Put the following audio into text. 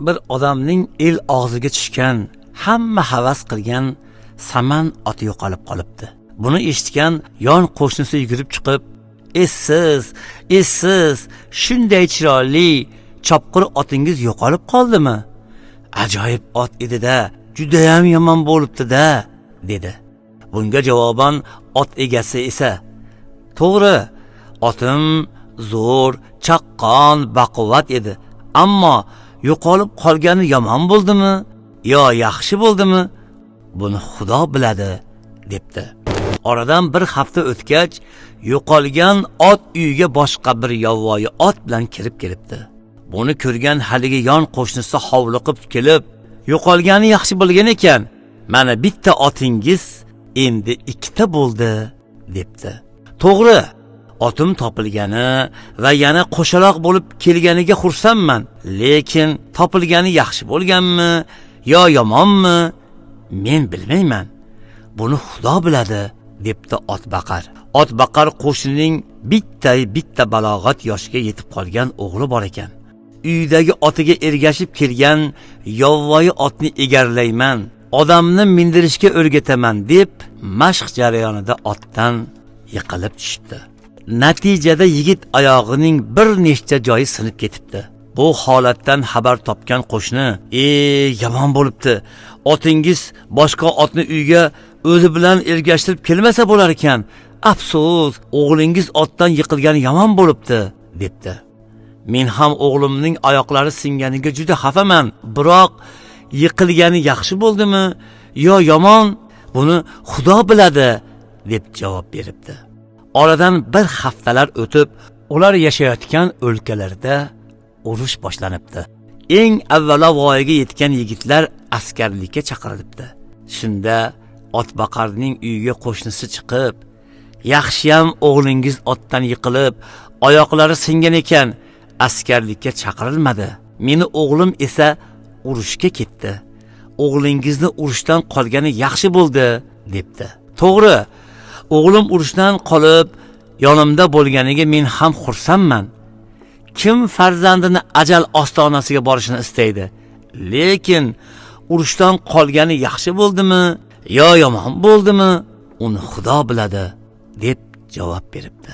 bir odamning el og'ziga tushgan, hamma havas qilgan saman oti yo'qolib qolibdi. Buni eshitgan yon qo'shnisi yugurib chiqib, "Essiz, shunday chiroyli chopqir otingiz yo'qolib qoldimi? Ajoyib ot edi-da, juda ham yomon bo'libdi-da", dedi. Bunga javoban ot egasi esa, "To'g'ri, otim zo'r, chaqqon, baquvvat edi, ammo yo'qolib qolgani yomon bo'ldimi yo yaxshi bo'ldimi? Buni Xudo biladi", debdi. Oradan bir hafta o'tgach, yo'qolgan ot uyiga boshqa bir yovvoyi ot bilan kirib kelibdi. Buni ko'rgan haligi yon qo'shnisi hovliqib kelib, "Yo'qolgani yaxshi bo'lgan ekan, mana bitta otingiz endi ikkita bo'ldi", debdi. "To'g'ri, otim topilgani va yana qo'shaloq bo'lib kelganiga xursandman, lekin topilgani yaxshi bo'lganmi yo yomonmi, men bilmayman. Buni Xudo biladi", debdi otbaqar. Otbaqar qo'shnining bitta balog'at yoshiga yetib qolgan o'g'li bor ekan. Uydagi otiga ergashib kelgan yovvoyi otni egarlayman, odamni mindirishga o'rgataman deb mashq jarayonida otdan yiqilib tushdi. Natijada yigit oyog'ining bir nechta joyi sinib ketibdi. Bu holatdan xabar topgan qo'shni, yomon bo'libdi. Otingiz boshqa otni uyga o'zi bilan ergashtirib kelmasa bo'lar ekan. Afsus, o'g'lingiz otdan yiqilgani yomon bo'libdi", debdi. "Men ham o'g'limning oyoqlari singaniga juda xafaman, biroq yiqilgani yaxshi bo'ldimi yo yomon, buni Xudo biladi", deb javob beribdi. Oradan bir haftalar o'tib, ular yashayotgan o'lkalarda urush boshlanibdi. Eng avvalo voyaga yetgan yigitlar askarlikka chaqirilibdi. Shunda otbaqarning uyiga qo'shnisi chiqib, "Yaxshiyam o'g'lingiz otdan yiqilib, oyoqlari singan ekan, askarlikka chaqirilmadi. Meni o'g'lim esa urushga ketdi. O'g'lingizni urushdan qolgani yaxshi bo'ldi", debdi. "To'g'ri, o'g'lim urushdan qolib yonimda bo'lganiga men ham xursandman. Kim farzandini ajal ostonasiga borishini istaydi? Lekin urushdan qolgani yaxshi bo'ldimi yo yomon bo'ldimi, uni Xudo biladi", deb javob beribdi.